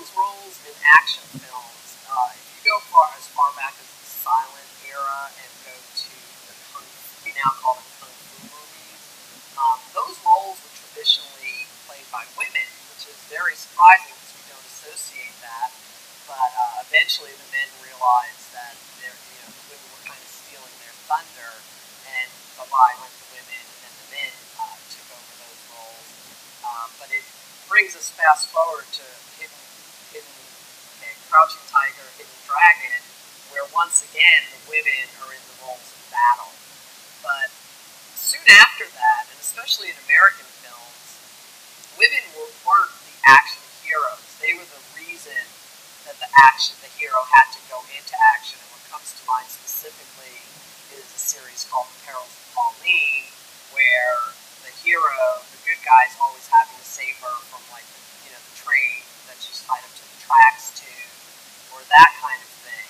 those roles in action films, if you go as far back as the silent era and go to the we now call them kung fu movies, those roles were traditionally played by women, which is very surprising because we don't associate that. But eventually, the men realized that the women were kind of stealing their thunder, and bye-bye went the women, and then the men took over those roles. But it brings us fast forward to Crouching Tiger, Hidden Dragon, where once again the women are in the roles of battle. But soon after that, and especially in American films, women weren't the action heroes. They were the reason that the hero had to go into action. And what comes to mind specifically is a series called The Perils of Pauline, where the hero, the good guy, is always having to save her from the train that she's tied up to the tracks to, or that kind of thing.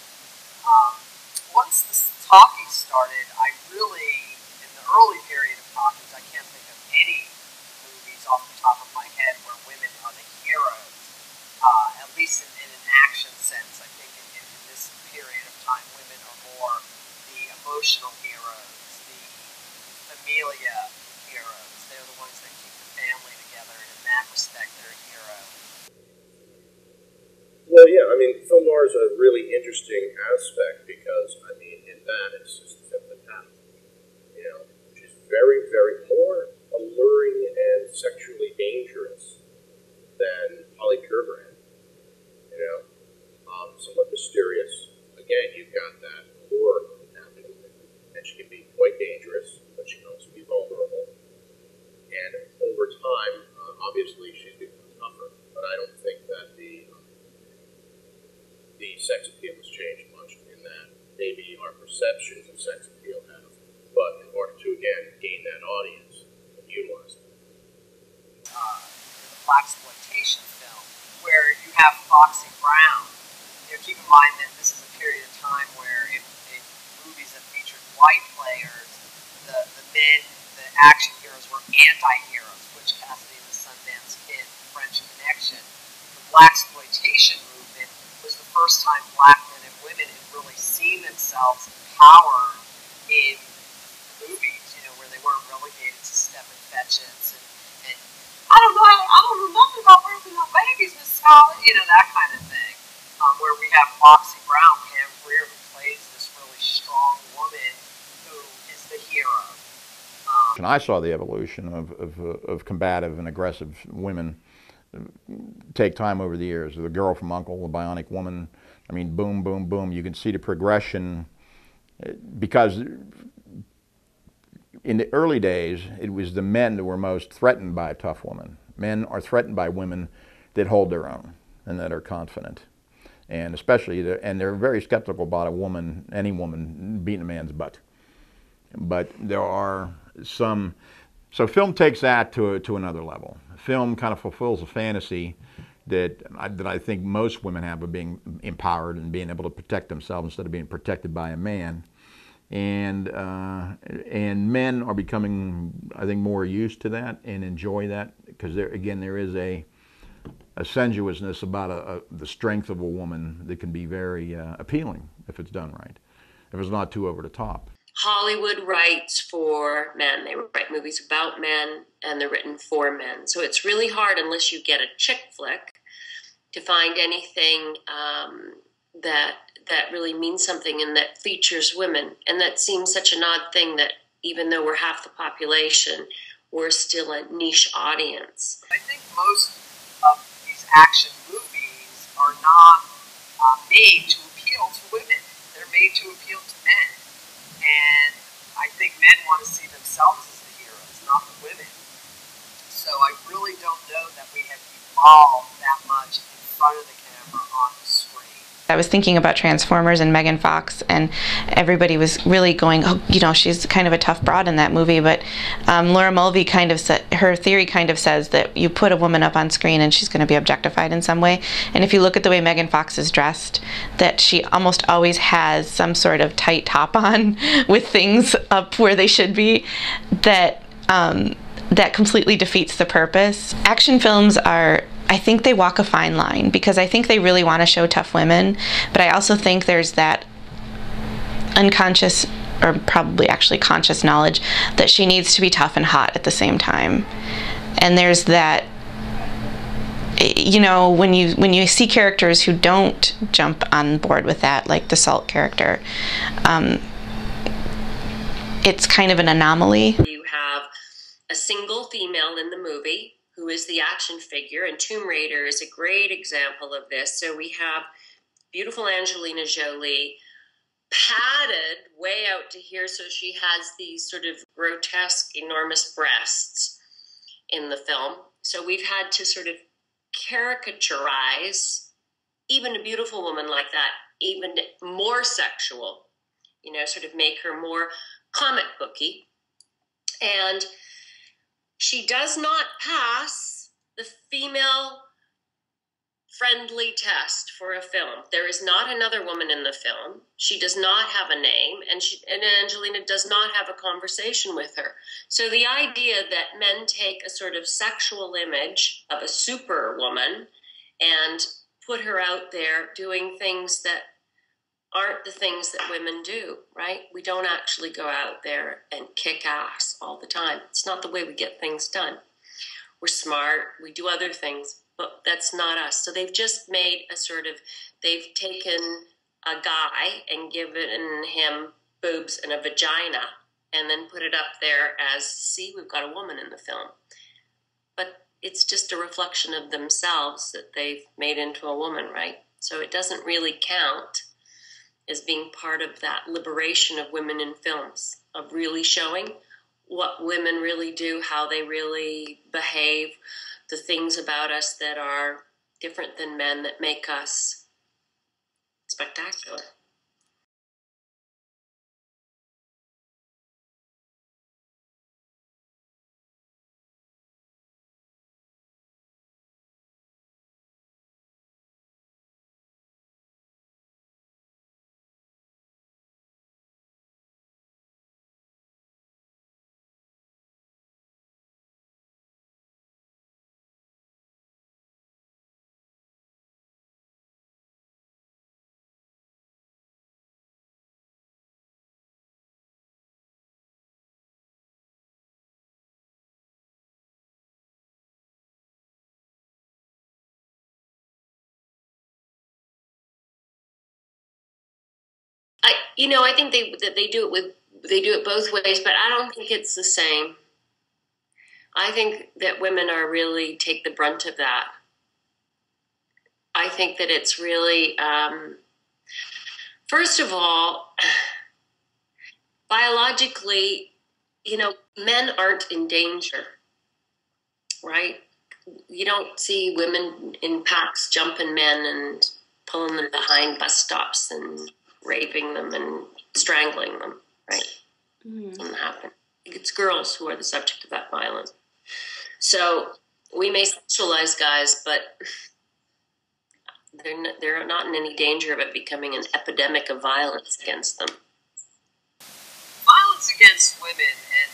Once the talkies started, I really, in the early period of talkies, I can't think of any movies off the top of my head where women are the heroes, at least in an action sense. I think in this period of time, women are more the emotional heroes, the familia heroes. They're the ones that keep the family together, and in that respect, they're a hero. Well, yeah, I mean, film noir is a really interesting aspect because, I mean, in that it's just the feminine pattern, which is very, very more alluring and sexually dangerous than Holly Curbrand, somewhat mysterious. Again, you've got that allure happening, and she can be quite dangerous, but she can also be vulnerable. And over time, obviously, she's become tougher, but I don't think that the sex appeal has changed much in that maybe our perceptions of sex appeal have, but in order to, again, gain that audience and utilize it. The blaxploitation film, where you have Foxy Brown. Keep in mind that this is a period of time where in movies that featured white players, the men, the action heroes were anti-heroes, Butch Cassidy and the Sundance Kid, French Connection. The blaxploitation movement was the first time black men and women had really seen themselves empowered in movies, where they weren't relegated to stepping fetches and I don't know nothing about birthing no babies, Miss Scarlett, that kind of thing. Where we have Foxy Brown, Pam Grier, who plays this really strong woman who is the hero. And I saw the evolution of combative and aggressive women take time over the years. The Girl from U.N.C.L.E., The Bionic Woman, I mean, boom, boom, boom. You can see the progression because in the early days, it was the men that were most threatened by a tough woman. Men are threatened by women that hold their own and that are confident. And especially, they're very skeptical about any woman beating a man's butt. But there are some, so film takes that to another level. Film kind of fulfills a fantasy that I think most women have of being empowered and being able to protect themselves instead of being protected by a man. And men are becoming, I think, more used to that and enjoy that because there is a sensuousness about the strength of a woman that can be very appealing if it's done right, if it's not too over the top. Hollywood writes for men. They write movies about men, and they're written for men. So it's really hard, unless you get a chick flick, to find anything that really means something and that features women. And that seems such an odd thing that even though we're half the population, we're still a niche audience. I think most of these action movies are not made to appeal to women. They're made to appeal to men. And I think men want to see themselves as the heroes, not the women. So I really don't know that we have evolved that much in front of the camera on the screen. I was thinking about Transformers and Megan Fox, and everybody was really going, oh, she's kind of a tough broad in that movie, but Laura Mulvey kind of said, her theory kind of says that you put a woman up on screen and she's going to be objectified in some way. And if you look at the way Megan Fox is dressed, that she almost always has some sort of tight top on with things up where they should be, that completely defeats the purpose. Action films are I think they walk a fine line, because I think they really want to show tough women, but I also think there's that unconscious, or probably actually conscious knowledge that she needs to be tough and hot at the same time. And there's that, you know, when you see characters who don't jump on board with that, like the Salt character, it's kind of an anomaly. You have a single female in the movie who is the action figure, and Tomb Raider is a great example of this. So we have beautiful Angelina Jolie, padded way out to here, so she has these sort of grotesque, enormous breasts in the film. So we've had to sort of caricaturize even a beautiful woman like that, even more sexual, you know, sort of make her more comic booky. And she does not pass the female friendly test for a film. There is not another woman in the film. She does not have a name, and Angelina does not have a conversation with her. So the idea that men take a sort of sexual image of a superwoman and put her out there doing things that aren't the things that women do, right? We don't actually go out there and kick ass all the time. It's not the way we get things done. We're smart, we do other things, but that's not us. So they've just made a sort of, they've taken a guy and given him boobs and a vagina and then put it up there as, see, we've got a woman in the film. But it's just a reflection of themselves that they've made into a woman, right? So it doesn't really count as being part of that liberation of women in films, of really showing what women really do, how they really behave, the things about us that are different than men that make us spectacular. I think they do it both ways, but I don't think it's the same. I think that women are really take the brunt of that. I think that it's really, first of all, biologically, men aren't in danger, right? You don't see women in packs jumping men and pulling them behind bus stops and raping them and strangling them, right? Mm-hmm. Doesn't happen. It's girls who are the subject of that violence. So we may sexualize guys, but they're not in any danger of it becoming an epidemic of violence against them. Violence against women, and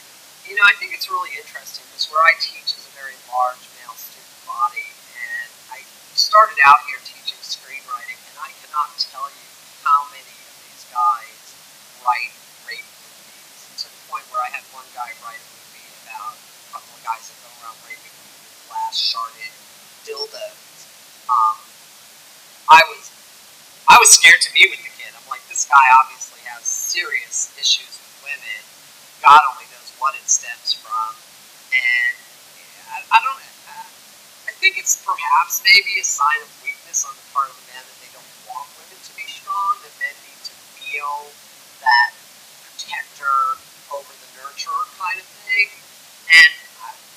I think it's really interesting because where I teach is a very large male student body, and I started out here teaching screenwriting, and I cannot tell you how many of these guys write rape movies, to the point where I had one guy write a movie about a couple of guys that go around raping women with glass sharded dildos. I was scared to meet with the kid. I'm like, this guy obviously has serious issues with women. God only knows what it stems from. And I think it's perhaps maybe a sign of weakness on the part of the men that they don't want women to be strong, that men need to feel that protector over the nurturer kind of thing. And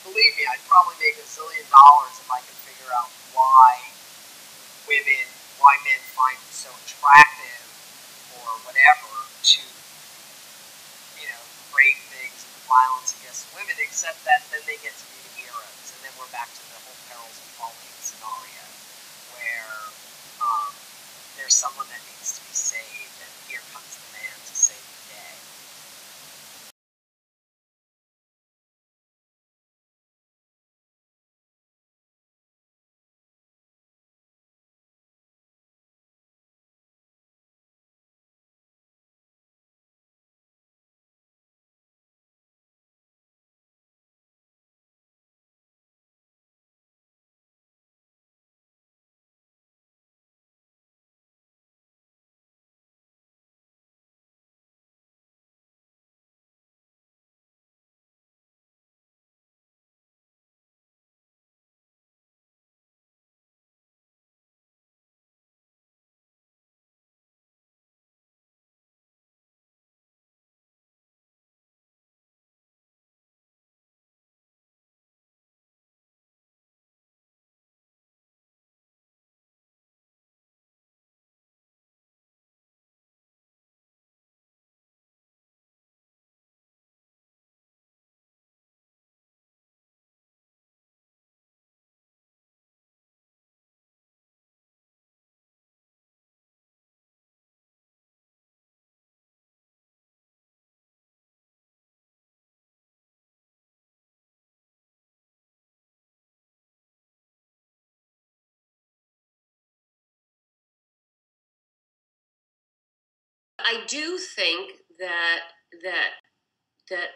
believe me, I'd probably make $1 zillion if I could figure out why men find it so attractive or whatever to, rape things and violence against women, except that then they get to be the heroes, and then we're back to the whole perils of Pauline scenario, where there's someone that needs to be saved, and here comes the man to save the day. I do think that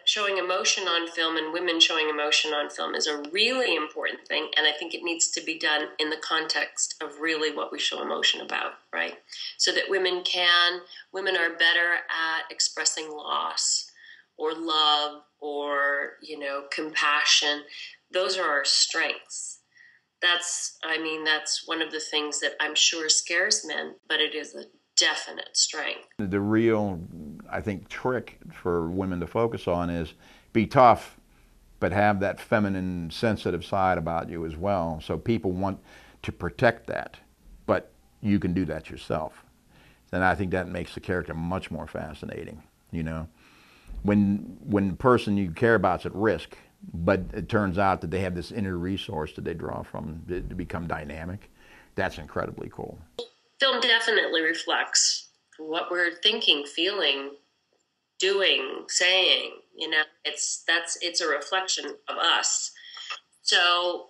showing emotion on film and women showing emotion on film is a really important thing, and I think it needs to be done in the context of really what we show emotion about, right? So that women are better at expressing loss or love or, compassion. Those are our strengths. That's one of the things that I'm sure scares men, but it is a definite strength. The real, I think, trick for women to focus on is be tough, but have that feminine, sensitive side about you as well. So people want to protect that, but you can do that yourself. And I think that makes the character much more fascinating. When the person you care about is at risk, but it turns out that they have this inner resource that they draw from to become dynamic, that's incredibly cool. Film definitely reflects what we're thinking, feeling, doing, saying. It's a reflection of us. So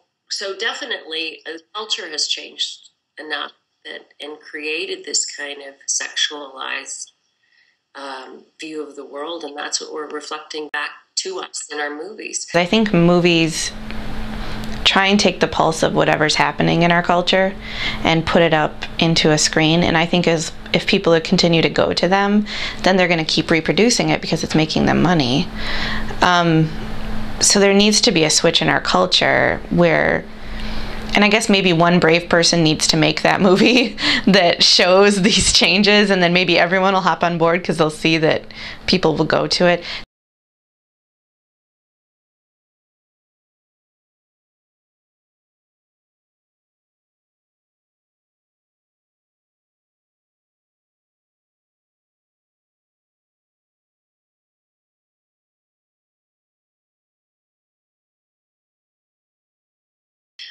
definitely, the culture has changed enough and created this kind of sexualized view of the world, and that's what we're reflecting back to us in our movies. I think movies try and take the pulse of whatever's happening in our culture and put it up into a screen, and I think if people continue to go to them, then they're going to keep reproducing it because it's making them money. So there needs to be a switch in our culture where, and I guess maybe one brave person needs to make that movie that shows these changes, and then maybe everyone will hop on board because they'll see that people will go to it.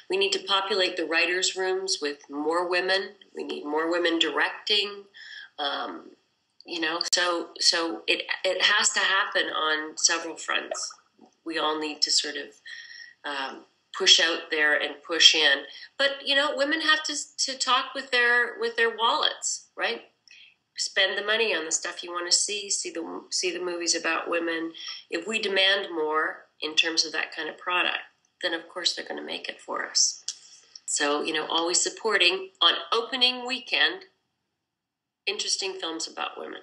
We need to populate the writers' rooms with more women. We need more women directing. So it has to happen on several fronts. We all need to sort of push out there and push in. But women have to talk with their wallets, right? Spend the money on the stuff you want to see the movies about women. If we demand more in terms of that kind of product, then of course they're going to make it for us. So, always supporting on opening weekend interesting films about women.